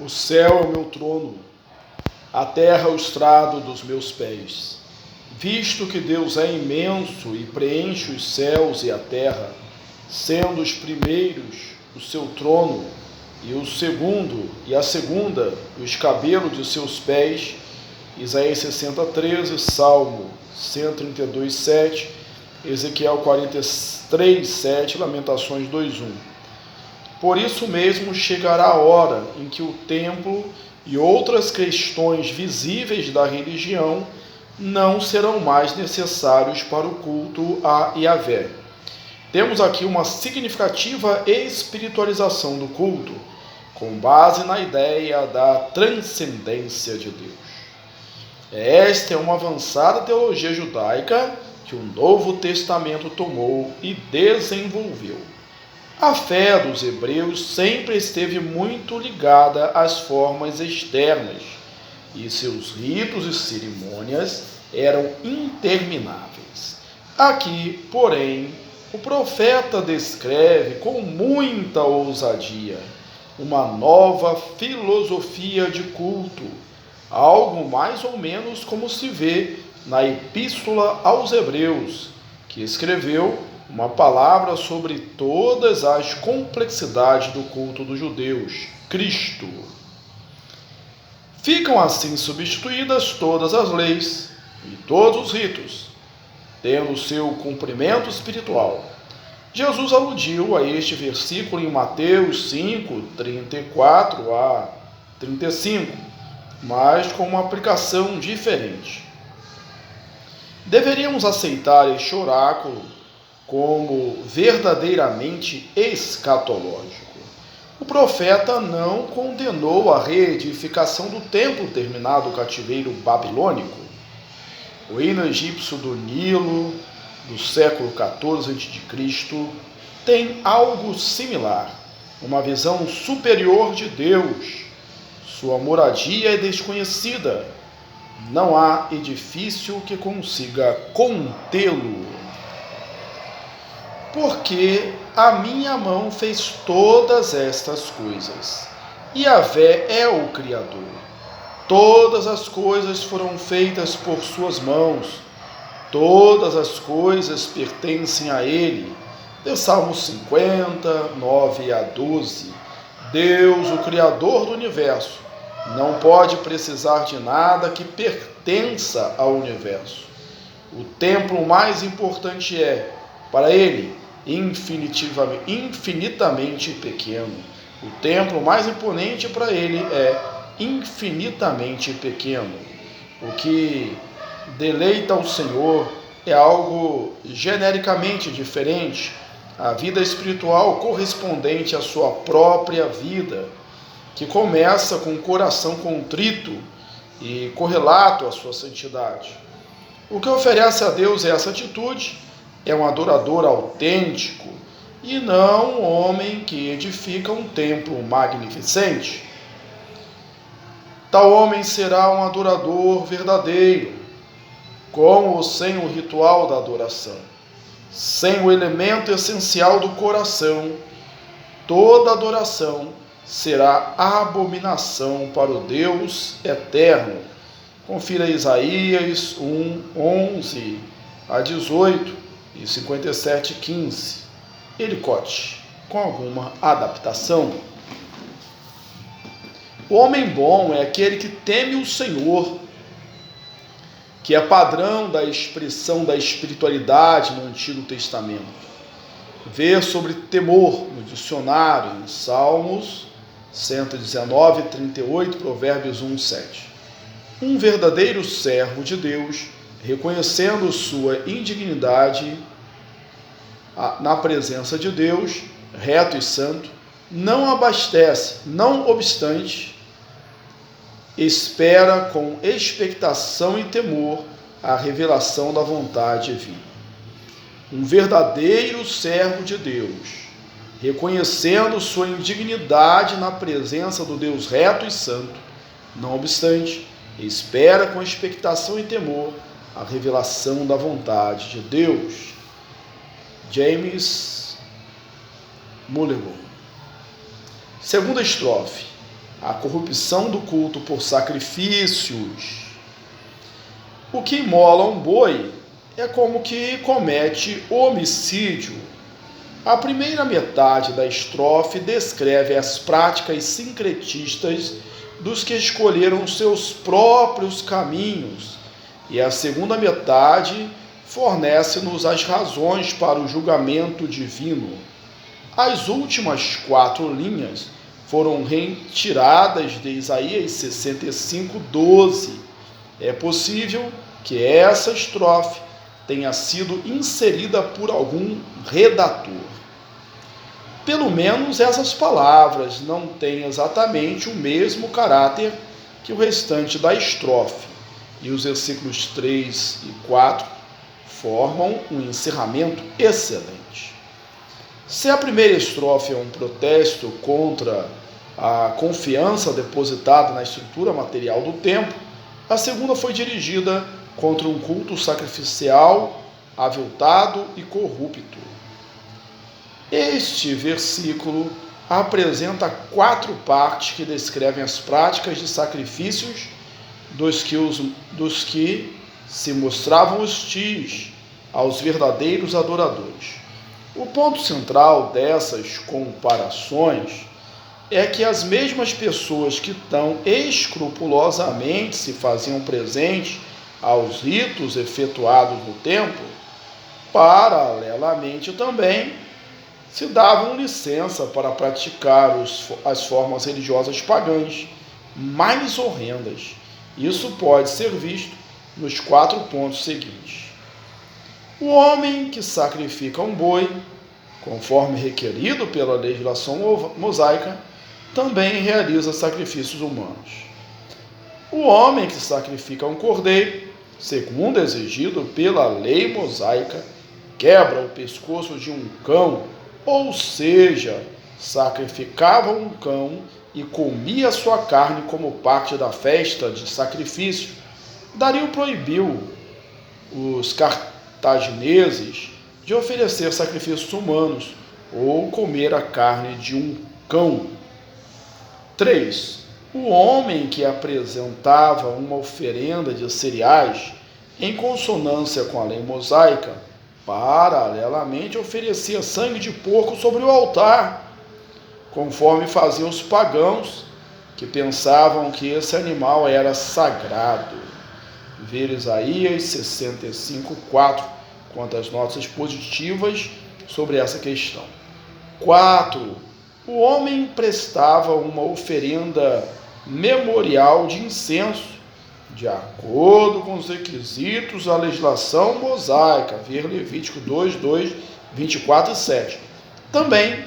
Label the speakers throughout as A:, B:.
A: O céu é o meu trono, a terra é o estrado dos meus pés. Visto que Deus é imenso e preenche os céus e a terra, sendo os primeiros o seu trono, e o segundo e a segunda os cabelos de seus pés, Isaías 60:13, Salmo 132:7, Ezequiel 43:7, Lamentações 2:1. Por isso mesmo chegará a hora em que o templo e outras questões visíveis da religião não serão mais necessários para o culto a Yahvé. Temos aqui uma significativa espiritualização do culto, com base na ideia da transcendência de Deus. Esta é uma avançada teologia judaica que o Novo Testamento tomou e desenvolveu. A fé dos hebreus sempre esteve muito ligada às formas externas, e seus ritos e cerimônias eram intermináveis. Aqui, porém, o profeta descreve com muita ousadia uma nova filosofia de culto, algo mais ou menos como se vê na Epístola aos Hebreus, que escreveu uma palavra sobre todas as complexidades do culto dos judeus, Cristo. Ficam assim substituídas todas as leis e todos os ritos, tendo seu cumprimento espiritual. Jesus aludiu a este versículo em Mateus 5:34 a 35, mas com uma aplicação diferente. Deveríamos aceitar este oráculo como verdadeiramente escatológico. O profeta não condenou a reedificação do templo terminado o cativeiro babilônico. O hino egípcio do Nilo, do século XIV a.C., tem algo similar, uma visão superior de Deus. Sua moradia é desconhecida. Não há edifício que consiga contê-lo. Porque a minha mão fez todas estas coisas. Yahvé é o Criador. Todas as coisas foram feitas por suas mãos. Todas as coisas pertencem a Ele. De Salmos 50, 9 a 12. Deus, o Criador do universo, não pode precisar de nada que pertença ao universo. O templo mais importante é, para Ele, infinitamente pequeno. O templo mais imponente para Ele é infinitamente pequeno. O que deleita o Senhor é algo genericamente diferente, a vida espiritual correspondente à sua própria vida, que começa com o coração contrito e correlato à sua santidade. O que oferece a Deus essa atitude é um adorador autêntico e não um homem que edifica um templo magnificente. Tal homem será um adorador verdadeiro, com ou sem o ritual da adoração. Sem o elemento essencial do coração, toda adoração será abominação para o Deus eterno. Confira Isaías 1:11 a 18 e 57:15. Elicote, com alguma adaptação. O homem bom é aquele que teme o Senhor, que é padrão da expressão da espiritualidade no Antigo Testamento. Ver sobre temor no dicionário, em Salmos 119:38, Provérbios 1:7. Um verdadeiro servo de Deus, reconhecendo sua indignidade na presença de Deus, reto e santo, não abastece, não obstante, espera com expectação e temor a revelação da vontade divina. Um verdadeiro servo de Deus, reconhecendo sua indignidade na presença do Deus reto e santo, não obstante, espera com expectação e temor a revelação da vontade de Deus. James Mulligan. Segunda estrofe. a corrupção do culto por sacrifícios. O que imola um boi é como que comete homicídio. A primeira metade da estrofe descreve as práticas sincretistas dos que escolheram seus próprios caminhos, e a segunda metade fornece-nos as razões para o julgamento divino. As últimas 4 linhas foram retiradas de Isaías 65:12. É possível que essa estrofe tenha sido inserida por algum redator. Pelo menos essas palavras não têm exatamente o mesmo caráter que o restante da estrofe, e os versículos 3 e 4 formam um encerramento excelente. Se a primeira estrofe é um protesto contra a confiança depositada na estrutura material do templo, a segunda foi dirigida contra um culto sacrificial, aviltado e corrupto. Este versículo apresenta 4 partes que descrevem as práticas de sacrifícios dos que se mostravam hostis aos verdadeiros adoradores. O ponto central dessas comparações é que as mesmas pessoas que tão escrupulosamente se faziam presentes aos ritos efetuados no templo, paralelamente também se davam licença para praticar as formas religiosas pagãs mais horrendas. Isso pode ser visto nos 4 pontos seguintes. O homem que sacrifica um boi, conforme requerido pela legislação mosaica, também realiza sacrifícios humanos. O homem que sacrifica um cordeiro, segundo exigido pela lei mosaica, quebra o pescoço de um cão, ou seja, sacrificava um cão e comia sua carne como parte da festa de sacrifício. Dario proibiu os cartagineses de oferecer sacrifícios humanos ou comer a carne de um cão. 3. O homem que apresentava uma oferenda de cereais em consonância com a lei mosaica, paralelamente oferecia sangue de porco sobre o altar, conforme faziam os pagãos que pensavam que esse animal era sagrado. Ver Isaías 65:4, quanto às notas positivas sobre essa questão. 4. O homem prestava uma oferenda memorial de incenso, de acordo com os requisitos da legislação mosaica, ver Levítico 2, 24 e 7. Também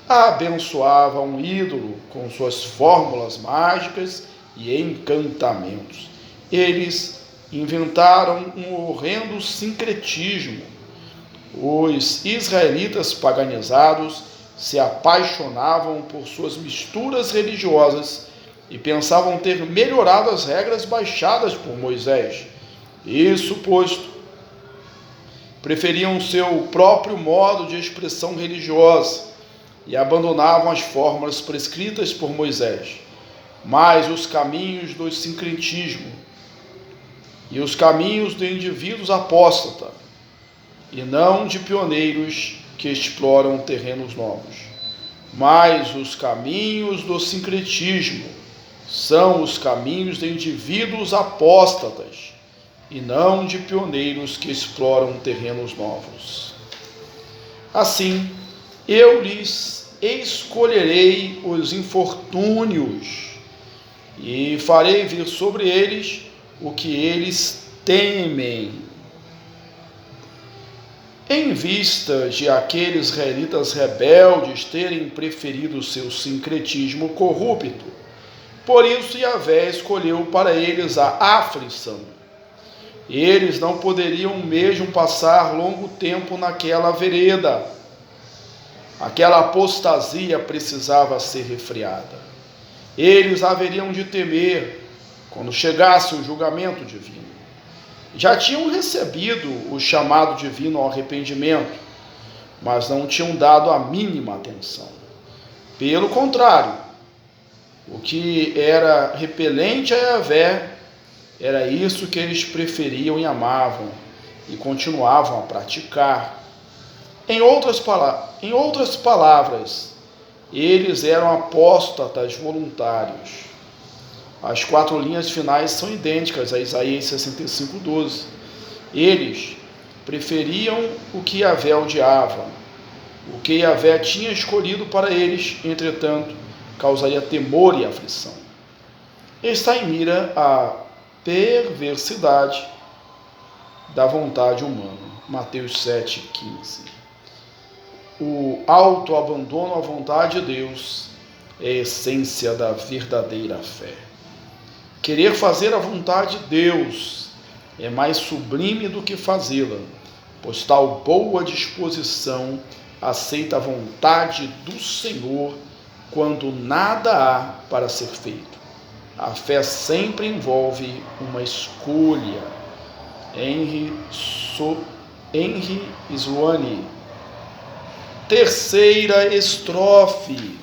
A: abençoava um ídolo com suas fórmulas mágicas e encantamentos. Eles inventaram um horrendo sincretismo. Os israelitas paganizados se apaixonavam por suas misturas religiosas e pensavam ter melhorado as regras baixadas por Moisés. Isso posto, preferiam seu próprio modo de expressão religiosa e abandonavam as fórmulas prescritas por Moisés. Mas os caminhos do sincretismo e os caminhos de indivíduos apóstatas, e não de pioneiros que exploram terrenos novos. Mas os caminhos do sincretismo são os caminhos de indivíduos apóstatas, e não de pioneiros que exploram terrenos novos. Assim, eu lhes escolherei os infortúnios, e farei vir sobre eles o que eles temem. Em vista de aqueles israelitas rebeldes terem preferido seu sincretismo corrupto, por isso Yahvé escolheu para eles a aflição. Eles não poderiam mesmo passar longo tempo naquela vereda. Aquela apostasia precisava ser refreada. Eles haveriam de temer quando chegasse o julgamento divino. Já tinham recebido o chamado divino ao arrependimento, mas não tinham dado a mínima atenção. Pelo contrário, O que era repelente a Yahvé, era isso que eles preferiam e amavam, e continuavam a praticar. Em outras palavras, eles eram apóstatas voluntários. As 4 linhas finais são idênticas a Isaías 65:12. Eles preferiam o que Yahvé odiava. O que Yahvé tinha escolhido para eles, entretanto, causaria temor e aflição. Está em mira a perversidade da vontade humana. Mateus 7,15. O autoabandono à vontade de Deus é a essência da verdadeira fé. Querer fazer a vontade de Deus é mais sublime do que fazê-la, pois tal boa disposição aceita a vontade do Senhor quando nada há para ser feito. A fé sempre envolve uma escolha. Henry Sloane. Terceira estrofe.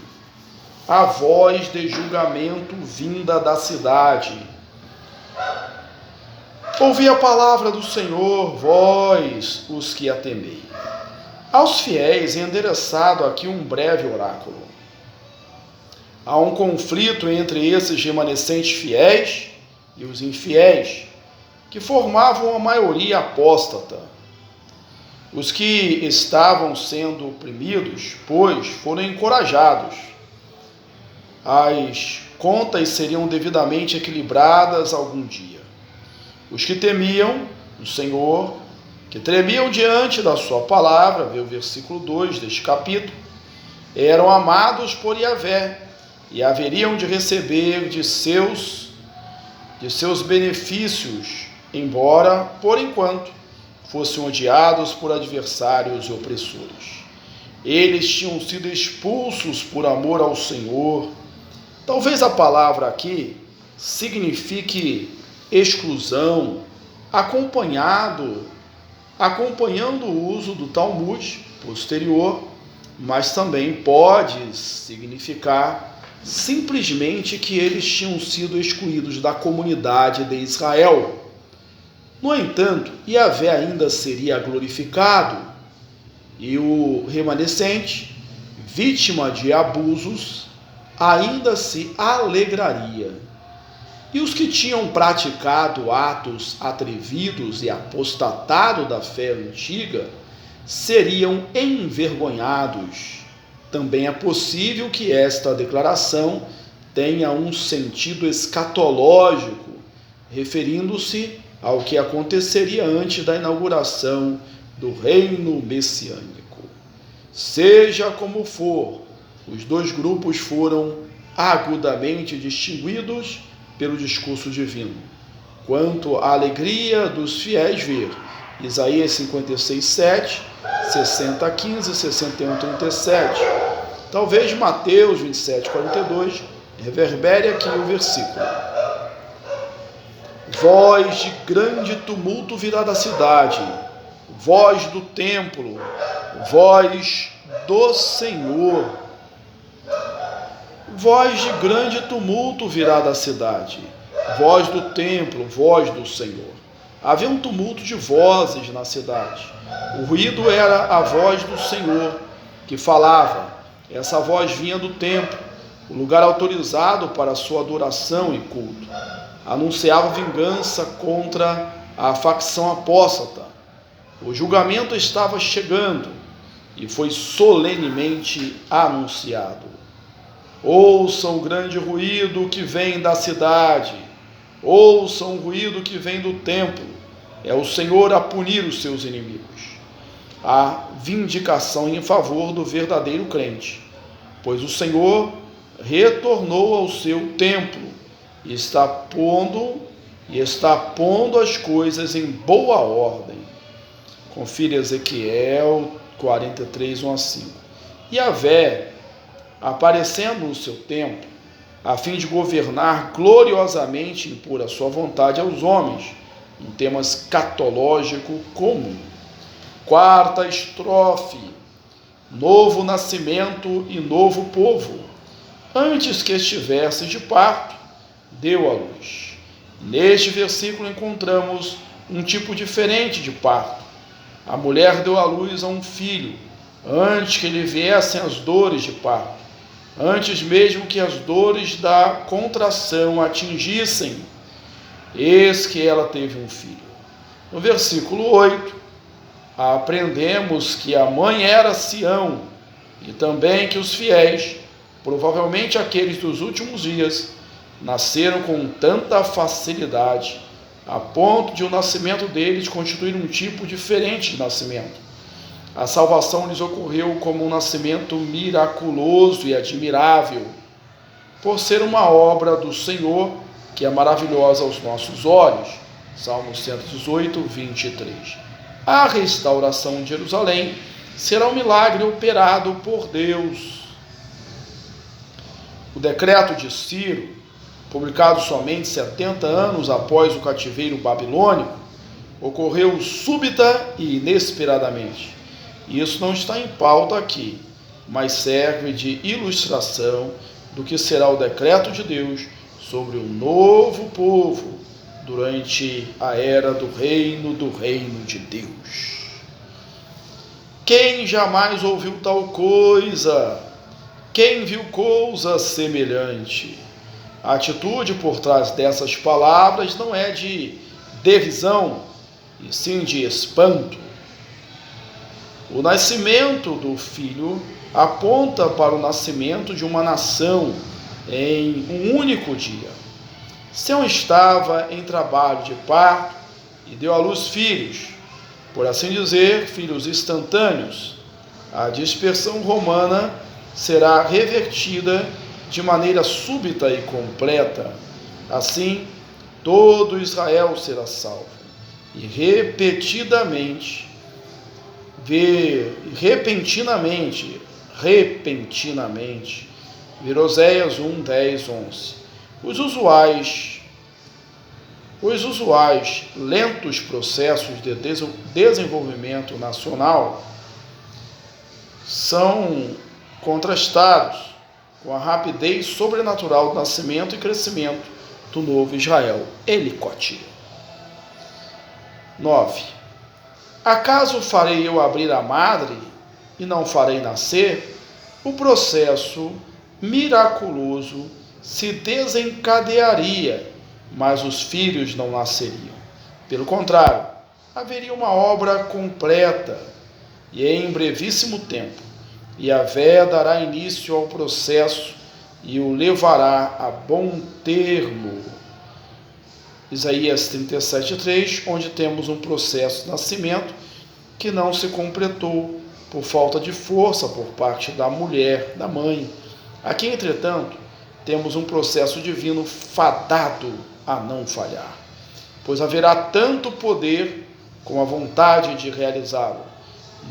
A: A voz de julgamento vinda da cidade. Ouvi a palavra do Senhor, vós, os que a temei. Aos fiéis é endereçado aqui um breve oráculo. Há um conflito entre esses remanescentes fiéis e os infiéis, que formavam a maioria apóstata. Os que estavam sendo oprimidos, pois, foram encorajados. As contas seriam devidamente equilibradas algum dia. Os que temiam o Senhor, que tremiam diante da sua palavra, vê o versículo 2 deste capítulo, eram amados por Yahvé e haveriam de receber de seus benefícios, embora, por enquanto, fossem odiados por adversários e opressores. Eles tinham sido expulsos por amor ao Senhor. Talvez a palavra aqui signifique exclusão, acompanhando o uso do Talmud posterior, mas também pode significar simplesmente que eles tinham sido excluídos da comunidade de Israel. No entanto, Yahvé ainda seria glorificado e o remanescente, vítima de abusos, ainda se alegraria. E os que tinham praticado atos atrevidos e apostatado da fé antiga seriam envergonhados. Também é possível que esta declaração tenha um sentido escatológico, referindo-se ao que aconteceria antes da inauguração do reino messiânico. Seja como for, os dois grupos foram agudamente distinguidos pelo discurso divino. Quanto à alegria dos fiéis ver Isaías 56:7, 60:15, 61:37, talvez Mateus 27:42 reverbere aqui o versículo. Voz de grande tumulto virá da cidade, voz do templo, voz do Senhor. Voz de grande tumulto virá da cidade, voz do templo, voz do Senhor. Havia um tumulto de vozes na cidade. O ruído era a voz do Senhor que falava. Essa voz vinha do templo, o lugar autorizado para a sua adoração e culto. Anunciava vingança contra a facção apóstata. O julgamento estava chegando e foi solenemente anunciado. Ouçam o grande ruído que vem da cidade, ouçam o ruído que vem do templo. É o Senhor a punir os seus inimigos. A vindicação em favor do verdadeiro crente, pois o Senhor retornou ao seu templo e está pondo as coisas em boa ordem. Confira Ezequiel 43, 1-5. Yahvé, aparecendo no seu templo, a fim de governar gloriosamente e impor a sua vontade aos homens, um tema escatológico comum. Quarta estrofe. Novo nascimento e novo povo. antes que estivesse de parto, deu à luz. Neste versículo encontramos um tipo diferente de parto. A mulher deu à luz a um filho, antes que lhe viessem as dores de parto, antes mesmo que as dores da contração atingissem. Eis que ela teve um filho. No versículo 8, aprendemos que a mãe era Sião, e também que os fiéis, provavelmente aqueles dos últimos dias, nasceram com tanta facilidade, a ponto de o nascimento deles constituir um tipo diferente de nascimento. A salvação lhes ocorreu como um nascimento miraculoso e admirável, por ser uma obra do Senhor que é maravilhosa aos nossos olhos. Salmo 118, 23. A restauração de Jerusalém será um milagre operado por Deus. O decreto de Ciro, publicado somente 70 anos após o cativeiro babilônico, ocorreu súbita e inesperadamente. Isso não está em pauta aqui, mas serve de ilustração do que será o decreto de Deus sobre o novo povo durante a era do reino de Deus. Quem jamais ouviu tal coisa? Quem viu coisa semelhante? A atitude por trás dessas palavras não é de derisão, e sim de espanto. O nascimento do filho aponta para o nascimento de uma nação em um único dia. Sião estava em trabalho de parto e deu à luz filhos, por assim dizer, filhos instantâneos. A dispersão romana será revertida de maneira súbita e completa. Assim, todo Israel será salvo. E repentinamente, ver Oséias 1, 10, 11. Os usuais lentos processos de desenvolvimento nacional são contrastados com a rapidez sobrenatural do nascimento e crescimento do novo Israel, Elicote. 9. Acaso farei eu abrir a madre e não farei nascer? O processo miraculoso se desencadearia, mas os filhos não nasceriam. Pelo contrário, haveria uma obra completa e em brevíssimo tempo. Yahvé dará início ao processo e o levará a bom termo. Isaías 37:3, onde temos um processo de nascimento que não se completou por falta de força por parte da mulher, da mãe. Aqui, entretanto, temos um processo divino fadado a não falhar, pois haverá tanto poder como a vontade de realizá-lo.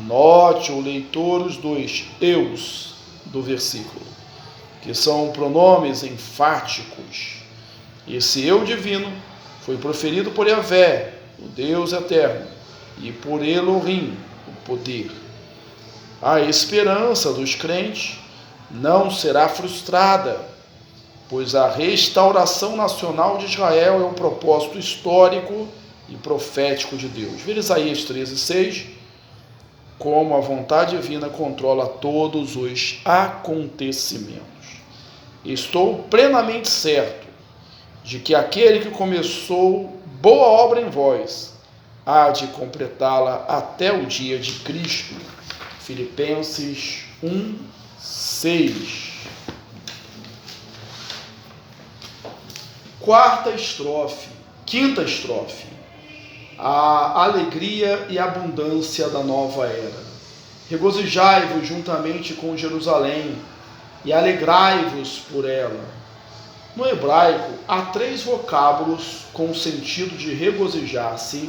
A: Note, o leitor, os dois eus do versículo, que são pronomes enfáticos. Esse eu divino foi proferido por Yahvé, o Deus eterno, e por Elohim, o poder. A esperança dos crentes não será frustrada, pois a restauração nacional de Israel é o propósito histórico e profético de Deus. Ver Isaías 13:6, como a vontade divina controla todos os acontecimentos. Estou plenamente certo de que aquele que começou boa obra em vós há de completá-la até o dia de Cristo. Filipenses 1:6. Quinta estrofe. A alegria e abundância da nova era. Regozijai-vos juntamente com Jerusalém e alegrai-vos por ela. No hebraico, há 3 vocábulos com o sentido de regozijar-se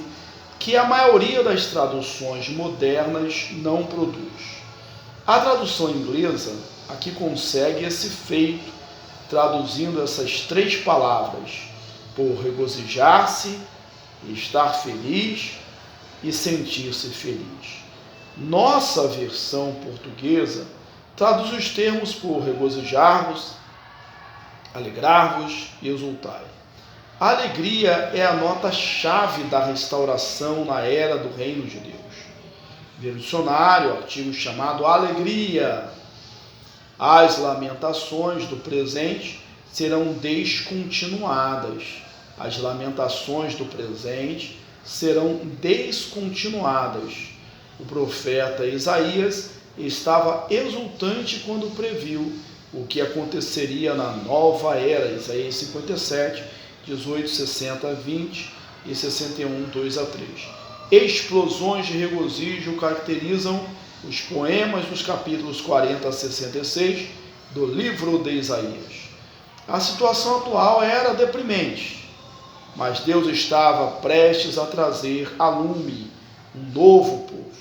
A: que a maioria das traduções modernas não produz. A tradução inglesa aqui consegue esse feito, traduzindo essas 3 palavras, por regozijar-se, estar feliz e sentir-se feliz. Nossa versão portuguesa traduz os termos por regozijar-vos, Alegrar-vos e exultai. A alegria é a nota-chave da restauração na era do reino de Deus. Ver o dicionário, artigo chamado Alegria. As lamentações do presente serão descontinuadas. As lamentações do presente serão descontinuadas. O profeta Isaías estava exultante quando previu o que aconteceria na nova era. Isaías 57, 18, 60, 20 e 61, 2 a 3. Explosões de regozijo caracterizam os poemas dos capítulos 40 a 66 do livro de Isaías. A situação atual era deprimente, mas Deus estava prestes a trazer a lume um novo povo.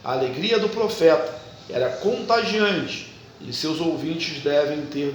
A: A alegria do profeta era contagiante e seus ouvintes devem ter